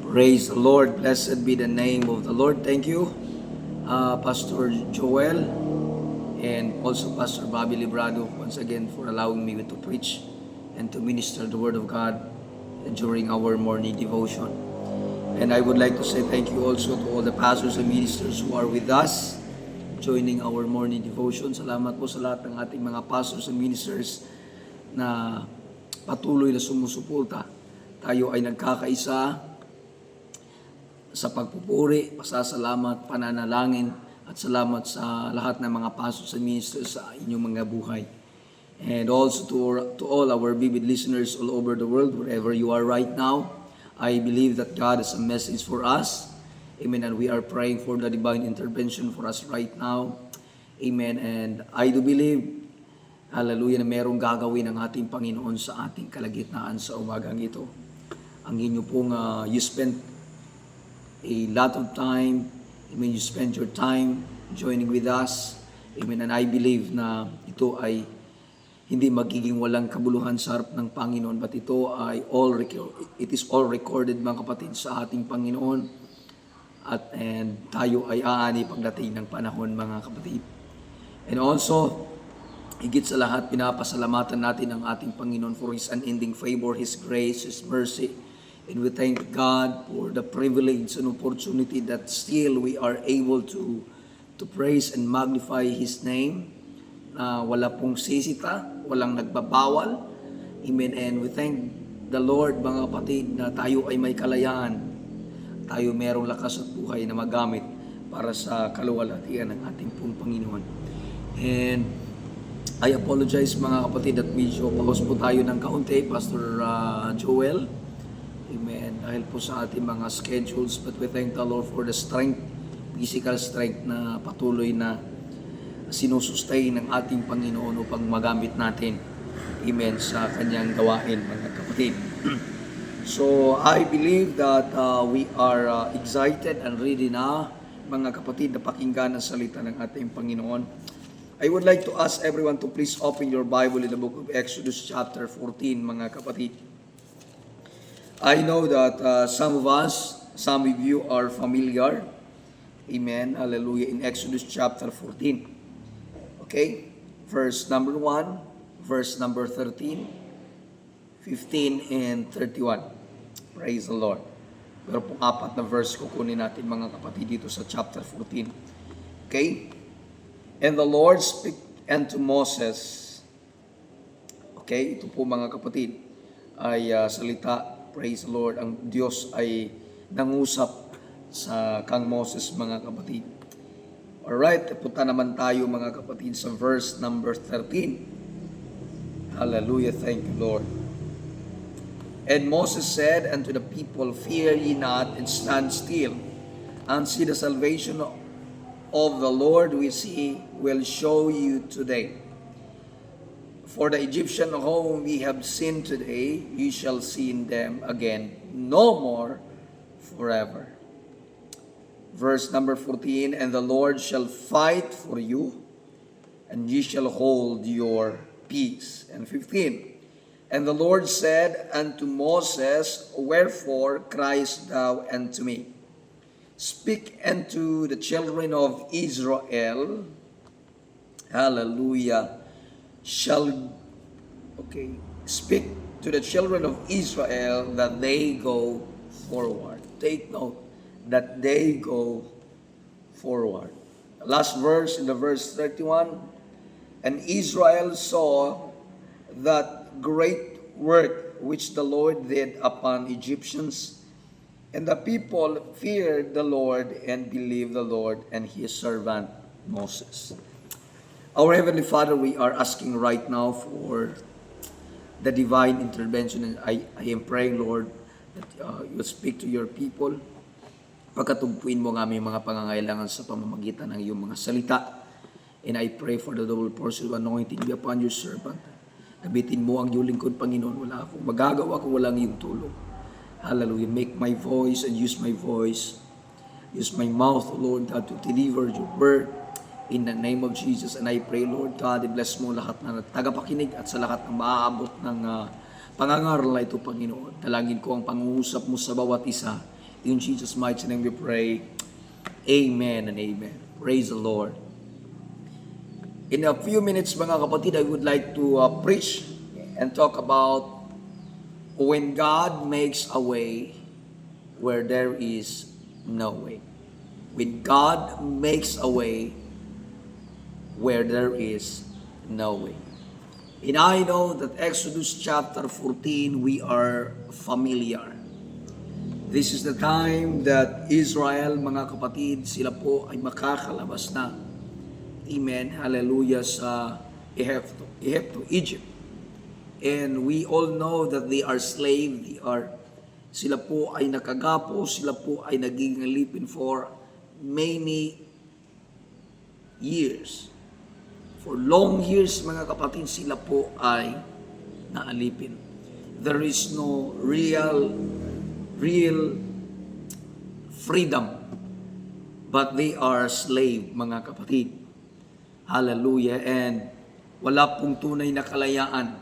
Praise the Lord. Blessed be the name of the Lord. Thank you, Pastor Joel, and also Pastor Bobby Librado, once again for allowing me to preach and to minister the Word of God during our morning devotion. And I would like to say thank you also to all the pastors and ministers who are with us joining our morning devotion. Salamat po sa lahat ng ating mga pastors and ministers na patuloy na sumusuporta. Tayo ay nagkakaisa sa pagpupuri, pasasalamat, pananalangin, at salamat sa lahat ng mga pastors and ministers sa inyong mga buhay. And also to all our vivid listeners all over the world, wherever you are right now, I believe that God has a message for us. Amen. And we are praying for the divine intervention for us right now. Amen. And I do believe, hallelujah, na merong gagawin ng ating Panginoon sa ating kalagitnaan sa umagang ito. Ang inyo pong you spent a lot of time, amen, you spend your time joining with us, amen, and I believe na ito ay hindi magiging walang kabuluhan sa harap ng Panginoon, but ito ay it is all recorded, mga kapatid, sa ating Panginoon, and tayo ay aani pagdating ng panahon, mga kapatid. And also, higit sa lahat, pinapasalamatan natin ang ating Panginoon for His unending favor, His grace, His mercy. And we thank God for the privilege and opportunity that still we are able to praise and magnify His name. Wala pong sisita, walang nagbabawal. Amen. And we thank the Lord, mga kapatid, na tayo ay may kalayaan. Tayo merong lakas at buhay na magamit para sa kaluwalhatian ng ating pong Panginoon. And I apologize, mga kapatid, at medyo pause po tayo ng kaunti, Pastor Joel. Amen. Dahil po sa ating mga schedules, but we thank the Lord for the strength, physical strength na patuloy na sinusustain ng ating Panginoon upang magamit natin. Amen. Sa kanyang gawain, mga kapatid. So, I believe that we are excited and ready na, mga kapatid, na pakinggan ang salita ng ating Panginoon. I would like to ask everyone to please open your Bible in the book of Exodus chapter 14, mga kapatid. I know that some of you are familiar. Amen. Hallelujah. In Exodus chapter 14. Okay? Verse number 1, verse number 13, 15, and 31. Praise the Lord. Pero pong apat na verse kukunin natin, mga kapatid, dito sa chapter 14. Okay? And the Lord spake unto Moses. Okay? Ito po, mga kapatid, ay salita. Praise the Lord. Ang Diyos ay nangusap sa kang Moses, mga kapatid. Alright, punta naman tayo, mga kapatid, sa verse number 13. Hallelujah, thank you, Lord. And Moses said unto the people, Fear ye not, and stand still, and see the salvation of the Lord which He will show you today. For the Egyptian whom we have seen today, you shall see them again no more forever. Verse number 14, And the Lord shall fight for you, and ye shall hold your peace. And 15, And the Lord said unto Moses, Wherefore criest thou unto me? Speak unto the children of Israel, hallelujah, speak to the children of Israel that they go forward. Take note, that they go forward. The last verse in the verse 31, And Israel saw that great work which the Lord did upon Egyptians, and the people feared the Lord and believed the Lord and His servant Moses. Our Heavenly Father, we are asking right now for the divine intervention, and I am praying, Lord, that you speak to your people. Pagkatugpuin mo ang aming mga pangangailangan sa pamamagitan ng iyong mga salita. And I pray for the double portion of anointing be upon your servant. Gamitin mo ang iyong lingkod, Panginoon. Wala akong magagawa kung walang iyong tulong. Hallelujah. Make my voice and use my voice. Use my mouth, Lord God, to deliver your word. In the name of Jesus, and I pray, Lord God, i-bless mo lahat ng tagapakinig at sa lahat ng maaabot ng pangangaral na ito, Panginoon. Dalangin ko ang pangungusap mo sa bawat isa In Jesus' mighty name we pray. Amen and amen. Praise the Lord. In a few minutes, mga kapatid, I would like to preach and talk about when God makes a way where there is no way. When God makes a way where there is no way. And I know that Exodus chapter 14, we are familiar. This is the time that Israel, mga kapatid, sila po ay makakalabas na. Amen. Hallelujah sa Egypt. And we all know that they are slave. Sila po ay nakagapo, sila po ay naging alipin for many years. For long years, mga kapatid, sila po ay naalipin. There is no real freedom, but they are slave, mga kapatid. Hallelujah. And wala pong tunay na kalayaan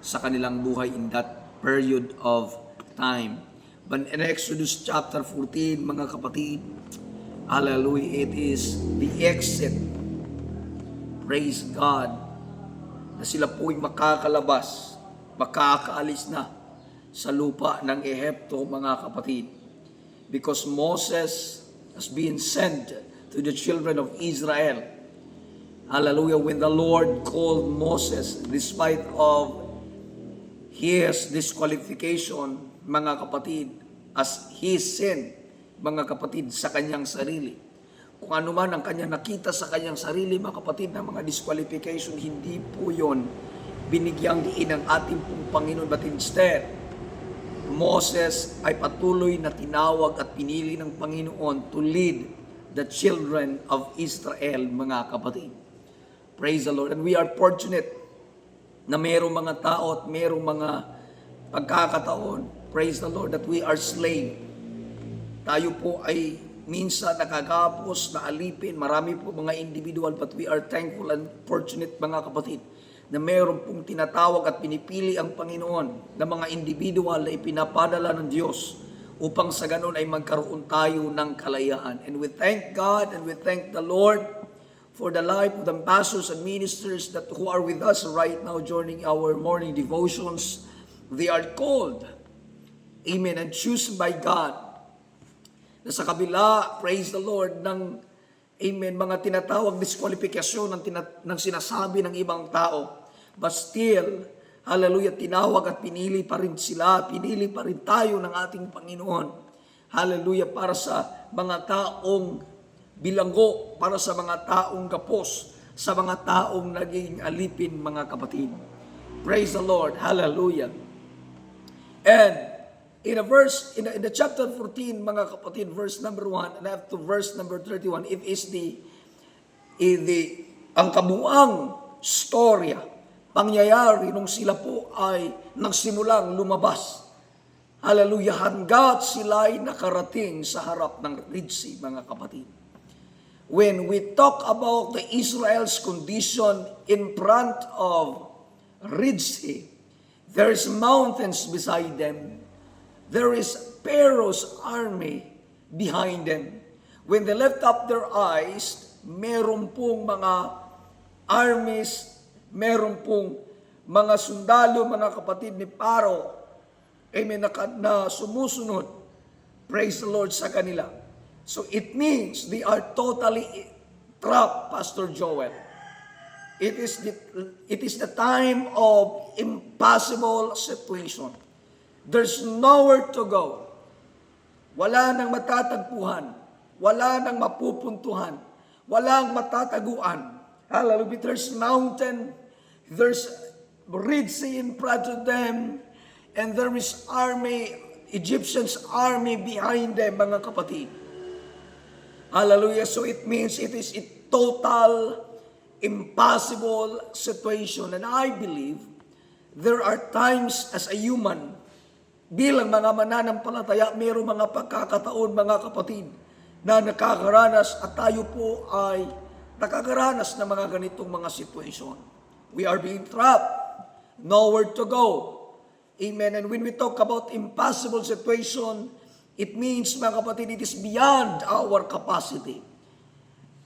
sa kanilang buhay in that period of time. But in Exodus chapter 14, mga kapatid, hallelujah, it is the exit. Praise God, na sila po'y makakalabas, makakaalis na sa lupa ng Ehipto, mga kapatid. Because Moses has been sent to the children of Israel. Hallelujah, when the Lord called Moses, despite of his disqualification, mga kapatid, as his sin, mga kapatid, sa kanyang sarili. Kung ano man ang kanya nakita sa kanyang sarili, mga kapatid, na mga disqualification, hindi po yun binigyang diin ng ating pong Panginoon. But instead, Moses ay patuloy na tinawag at pinili ng Panginoon to lead the children of Israel, mga kapatid. Praise the Lord. And we are fortunate na mayroong mga tao at mayroong mga pagkakataon, praise the Lord, that we are slave. Tayo po ay minsan nakagapos, naalipin, marami po mga individual, but we are thankful and fortunate, mga kapatid, na mayroon pong tinatawag at pinipili ang Panginoon na mga individual na ipinapadala ng Diyos upang sa ganon ay magkaroon tayo ng kalayaan. And we thank God and we thank the Lord for the life of the pastors and ministers who are with us right now during our morning devotions. They are called, amen, and chosen by God, na sa kabila, praise the Lord, ng, amen, mga tinatawag disqualifikasyon ng sinasabi ng ibang tao. But still, hallelujah, tinawag at pinili pa rin sila, pinili pa rin tayo ng ating Panginoon. Hallelujah, para sa mga taong bilanggo, para sa mga taong gapos, sa mga taong naging alipin, mga kapatid. Praise the Lord, hallelujah. And in the chapter 14, mga kapatid, verse number 1 and up to verse number 31, it is ang kabuang storya, pangyayari nung sila po ay nagsimulang lumabas. Hallelujah, hanggat sila ay nakarating sa harap ng Red Sea, mga kapatid. When we talk about the Israel's condition in front of Red Sea, there's mountains beside them. There is Pharaoh's army behind them. When they lift up their eyes, meron pong mga armies, meron pong mga sundalo, mga kapatid ni Pharaoh, amen, na sumusunod, praise the Lord, sa kanila. So it means they are totally trapped, Pastor Joel. It is the time of impossible situation. There's nowhere to go. Wala nang matatagpuan. Wala nang mapupuntuhan. Walang matataguan. Hallelujah. There's mountain. There's Red Sea in front of them. And there is army, Egyptians army behind them, mga kapatid. Hallelujah. So it means it is a total impossible situation. And I believe there are times as a human, bilang mga mananampalataya, mayroong mga pagkakataon, mga kapatid, na nakakaranas at tayo po ay nakakaranas ng mga ganitong mga situation. We are being trapped, nowhere to go. Amen. And when we talk about impossible situation, It means, mga kapatid, it is beyond our capacity.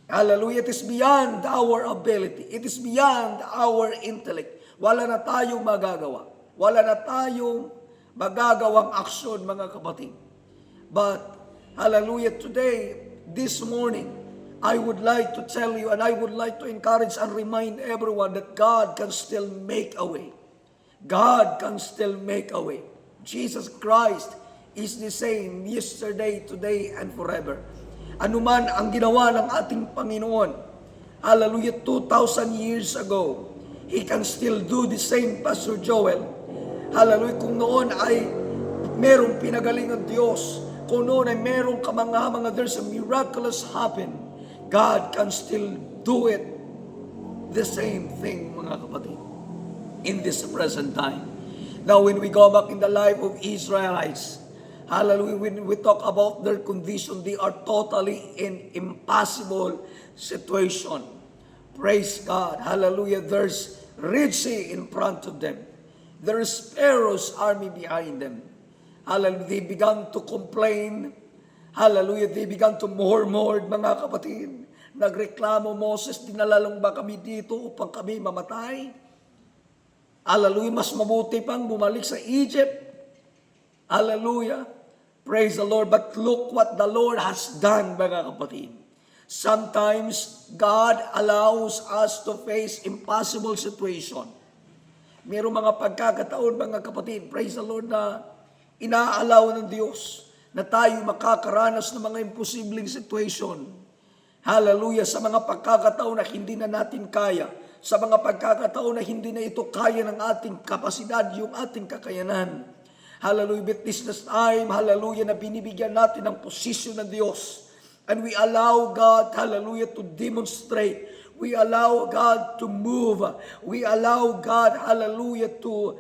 Hallelujah, it is beyond our ability. It is beyond our intellect. Wala na tayong magagawa. Wala na tayong magagawang aksyon, mga kapatid. But, hallelujah, today, this morning, I would like to tell you and I would like to encourage and remind everyone that God can still make a way. God can still make a way. Jesus Christ is the same yesterday, today, and forever. Anuman ang ginawa ng ating Panginoon, hallelujah, 2,000 years ago, He can still do the same, Pastor Joel. Hallelujah, kung noon ay merong pinagaling ng Diyos, kung noon ay merong kamangha-mangha, there's a miraculous happen, God can still do it, the same thing, mga kapatid, in this present time. Now, when we go back in the life of Israelites, hallelujah, when we talk about their condition, they are totally in impossible situation. Praise God. Hallelujah. There's Red Sea in front of them. There is Pharaoh's army behind them. Hallelujah. They began to complain. Hallelujah. They began to murmur, mga kapatid. Nagreklamo, Moses, dinalalong ba kami dito upang kami mamatay? Hallelujah. Mas mabuti pang bumalik sa Egypt. Hallelujah. Praise the Lord. But look what the Lord has done, mga kapatid. Sometimes, God allows us to face impossible situation. Mayroong mga pagkakataon, mga kapatid, praise the Lord, na inaalaw ng Diyos na tayo makakaranas ng mga imposibleng situation. Hallelujah. Sa mga pagkakataon na hindi na natin kaya, sa mga pagkakataon na hindi na ito kaya ng ating kapasidad, yung ating kakayanan. Hallelujah. But this time, hallelujah, na binibigyan natin ng posisyon ng Diyos. And we allow God, hallelujah, to demonstrate. We allow God to move. We allow God, hallelujah, to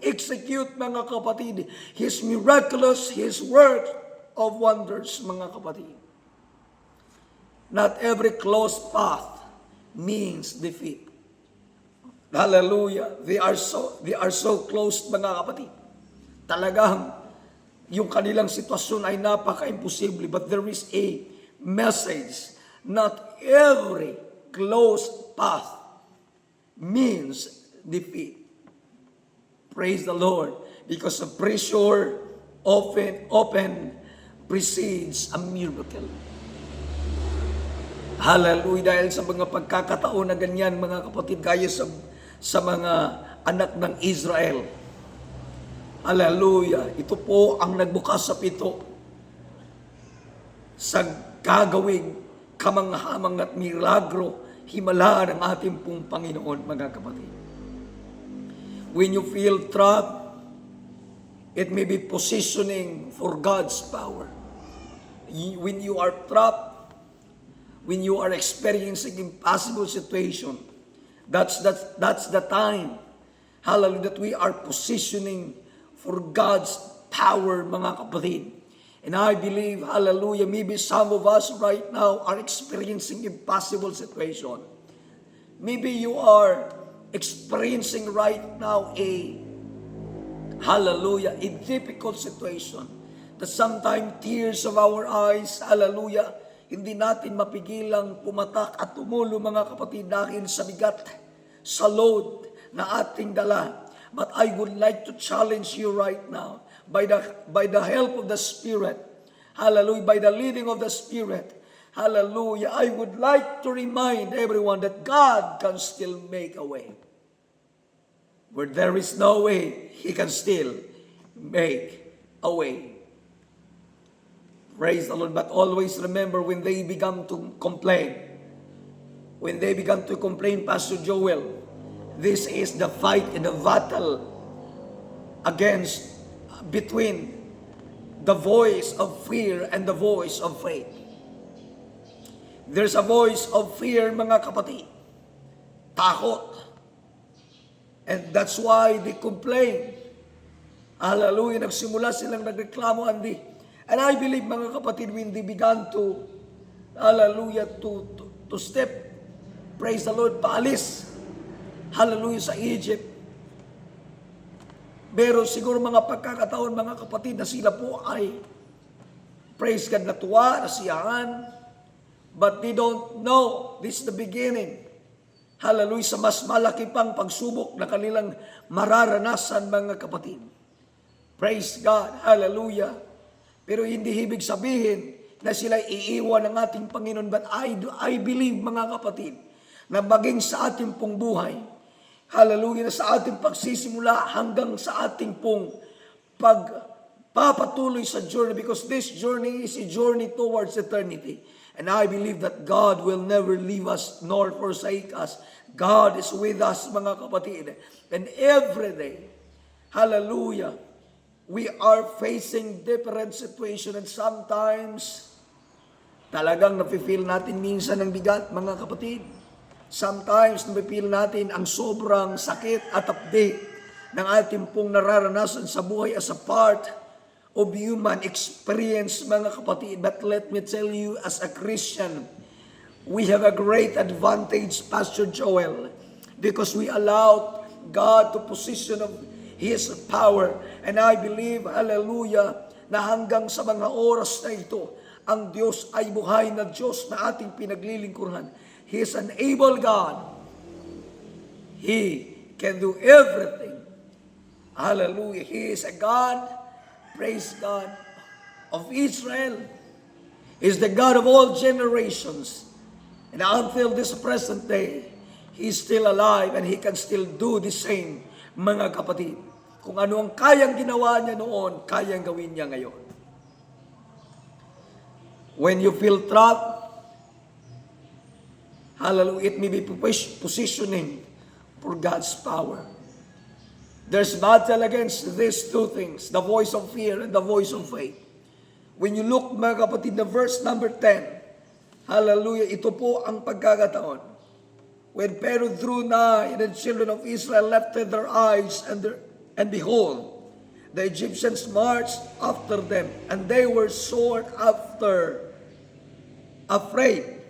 execute, mga kapatid, His miraculous, His work of wonders, mga kapatid. Not every closed path means defeat. Hallelujah. They are so close, mga kapatid. Talagang yung kanilang sitwasyon ay napaka-imposible. But there is a message. Not every closed path means defeat. Praise the Lord. Because a pressure often precedes a miracle. Hallelujah. Dahil sa mga pagkakataon na ganyan, mga kapatid, kaya sa mga anak ng Israel. Hallelujah. Ito po ang nagbukas sa pito sa gagawing kamanghamang at milagro, himala ng ating pong Panginoon, mga kapatid. When you feel trapped, it may be positioning for God's power. When you are trapped, when you are experiencing impossible situation, that's the time, hallelujah, that we are positioning for God's power, mga kapatid. And I believe, hallelujah, maybe some of us right now are experiencing impossible situation. Maybe you are experiencing right now hallelujah, a difficult situation. That sometimes tears of our eyes, hallelujah, hindi natin mapigilang pumatak at tumulo, mga kapatid, dahil sa bigat, sa load na ating dala. But I would like to challenge you right now, by the help of the Spirit, hallelujah, by the leading of the Spirit, hallelujah, I would like to remind everyone that God can still make a way. Where there is no way, He can still make a way. Praise the Lord. But always remember, when they began to complain, Pastor Joel, this is the fight and the battle between the voice of fear and the voice of faith. There's a voice of fear, mga kapatid. Takot. And that's why they complain. Hallelujah. Nagsimula silang nagreklamo, and I believe, mga kapatid, when they began to, hallelujah, to step, praise the Lord, paalis, hallelujah, sa Egypt. Pero siguro mga pagkakataon, mga kapatid, na sila po ay praise God, natuwa, nasiyahan, but they don't know this is the beginning. Hallelujah, sa mas malaki pang pagsubok na kanilang mararanasan, mga kapatid. Praise God, hallelujah. Pero hindi ibig sabihin na sila iiwan ng ating Panginoon. But I believe, mga kapatid, na maging sa ating pong buhay, hallelujah, na sa ating pagsisimula hanggang sa ating pong pagpapatuloy sa journey, because this journey is a journey towards eternity. And I believe that God will never leave us nor forsake us. God is with us, mga kapatid. And every day, hallelujah, we are facing different situation, and sometimes talagang nafe-feel natin minsan ang bigat, mga kapatid. Sometimes nafe-feel natin ang sobrang sakit at update ng ating pong nararanasan sa buhay as a part of human experience, mga kapatid. But let me tell you, as a Christian, we have a great advantage, Pastor Joel, because we allowed God to position of His power. And I believe, hallelujah, na hanggang sa mga oras na ito, ang Diyos ay buhay na Diyos na ating pinaglilingkuran. He is an able God. He can do everything. Hallelujah. He is a God, praise God, of Israel. He is the God of all generations. And until this present day, He is still alive and He can still do the same, mga kapatid. Kung ano ang kayang ginawa niya noon, kayang gawin niya ngayon. When you feel trapped, hallelujah, it may be positioning for God's power. There's battle against these two things, the voice of fear and the voice of faith. When you look, mga kapatid, na verse number 10, hallelujah, ito po ang pagkakataon. When Pharaoh drew nigh, and the children of Israel lifted their eyes, and behold, the Egyptians marched after them, and they were sought after, afraid.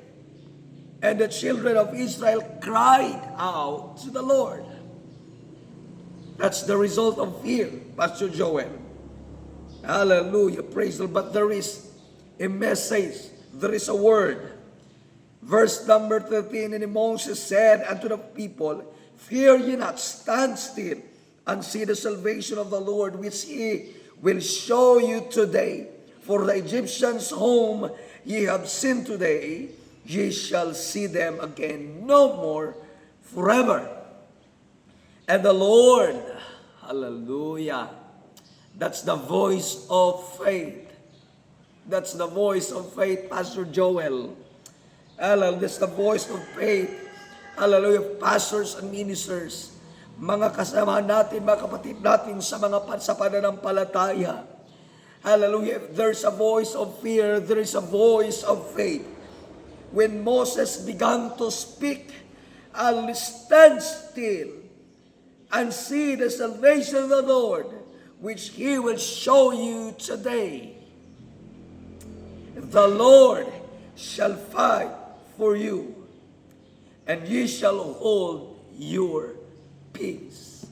And the children of Israel cried out to the Lord. That's the result of fear, Pastor Joel. Hallelujah, praise the Lord. But there is a message, there is a word. Verse number 13, and Moses said unto the people, fear ye not, stand still, and see the salvation of the Lord, which He will show you today. For the Egyptians whom ye have seen today, ye shall see them again no more forever. And the Lord, hallelujah, that's the voice of faith. That's the voice of faith, Pastor Joel. Hallelujah, that's the voice of faith. Hallelujah, pastors and ministers, mga kasama natin, mga kapatid natin sa mga sa pananampalataya. Hallelujah, if there's a voice of fear, there is a voice of faith. When Moses began to speak, I'll stand still and see the salvation of the Lord, which He will show you today. The Lord shall fight for you, and ye shall hold your peace.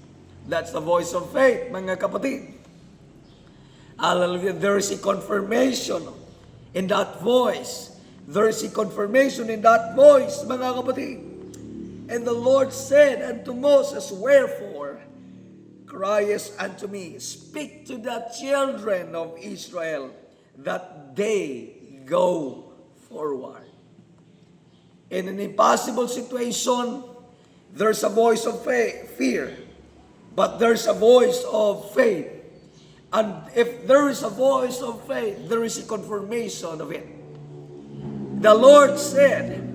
That's the voice of faith, mga kapatid. Hallelujah. There is a confirmation in that voice. There is a confirmation in that voice, mga kapatid. And the Lord said unto Moses, wherefore criest unto me? Speak to the children of Israel that they go forward. In an impossible situation, there's a voice of fear, but there's a voice of faith. And if there is a voice of faith, there is a confirmation of it. The Lord said,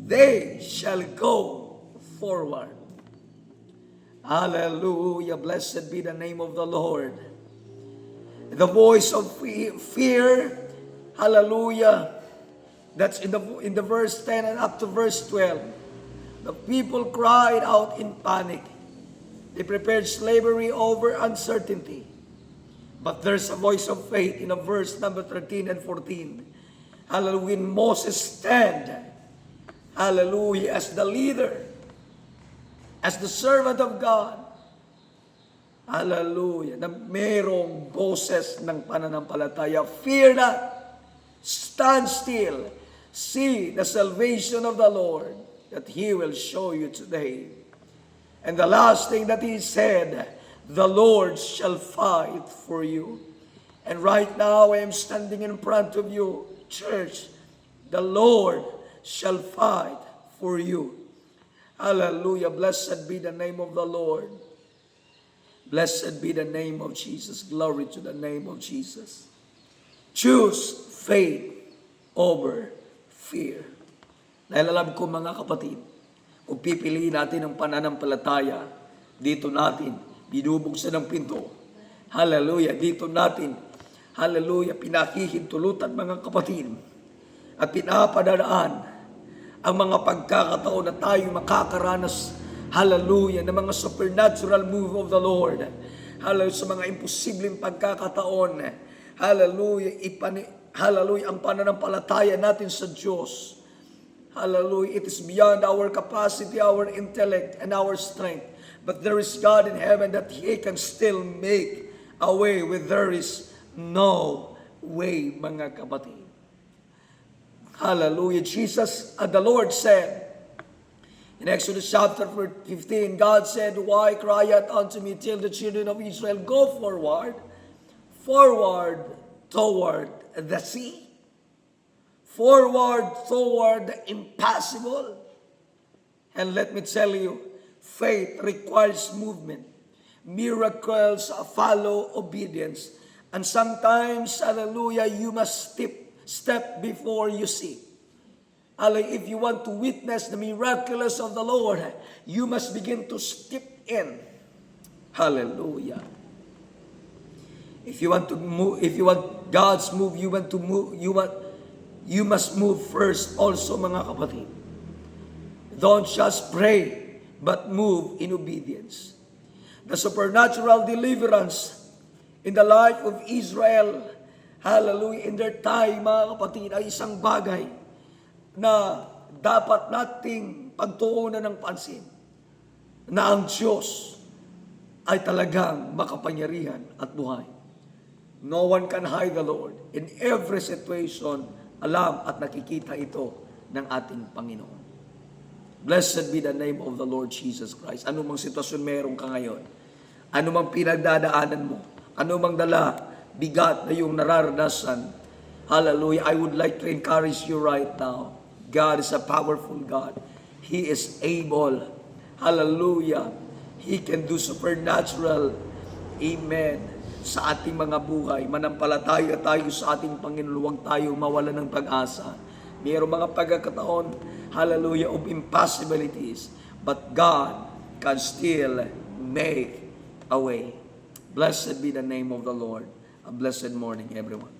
they shall go forward. Hallelujah, blessed be the name of the Lord. The voice of fear, hallelujah, that's in the verse 10 and up to verse 12. The people cried out in panic. They prepared slavery over uncertainty. But there's a voice of faith in the verse number 13 and 14. Hallelujah, when Moses stand, hallelujah, as the leader, as the servant of God, Hallelujah. Na merong boses ng pananampalataya. Fear not. Stand still. See the salvation of the Lord that He will show you today. And the last thing that He said, the Lord shall fight for you. And right now I am standing in front of you, church. The Lord shall fight for you. Hallelujah. Blessed be the name of the Lord. Blessed be the name of Jesus. Glory to the name of Jesus. Choose faith over fear. Dahil alam ko mga kapatid, kung pipiliin natin ang pananampalataya, dito natin binubuksan ang pinto. Hallelujah. Dito natin, hallelujah, pinakihintulutan mga kapatid at pinapadadaan ang mga pagkakataon na tayo makakaranas, hallelujah, ng mga supernatural move of the Lord. Hallelujah, sa mga imposibleng pagkakataon. Hallelujah, hallelujah, ang pananampalataya natin sa Diyos. Hallelujah, it is beyond our capacity, our intellect, and our strength. But there is God in heaven that He can still make a way where there is no way, mga kapatid. Hallelujah. Jesus, the Lord said, in Exodus chapter 15, God said, why crieth unto me till the children of Israel go forward toward the sea, forward toward the impossible. And let me tell you, faith requires movement. Miracles follow obedience. And sometimes, hallelujah, you must step before you see. If you want to witness the miraculous of the Lord, you must begin to step in. Hallelujah. If you want to move, if you want God's move, you must move first also, mga kapatid. Don't just pray, but move in obedience. The supernatural deliverance in the life of Israel, hallelujah, in their time, mga kapatid, ay isang bagay na dapat nating pagtuunan ng pansin, na ang Diyos ay talagang makapangyarihan at buhay. No one can hide the Lord. In every situation, alam at nakikita ito ng ating Panginoon. Blessed be the name of the Lord Jesus Christ. Ano mang sitwasyon meron ka ngayon, ano mang pinagdadaanan mo, ano mang dala, bigat na yung nararanasan, hallelujah, I would like to encourage you right now. God is a powerful God. He is able. Hallelujah. He can do supernatural. Amen. Sa ating mga buhay, manampalataya tayo sa ating Panginoon, huwag tayo mawala ng pag-asa. Mayroong mga pagkakataon, hallelujah, of impossibilities. But God can still make a way. Blessed be the name of the Lord. A blessed morning, everyone.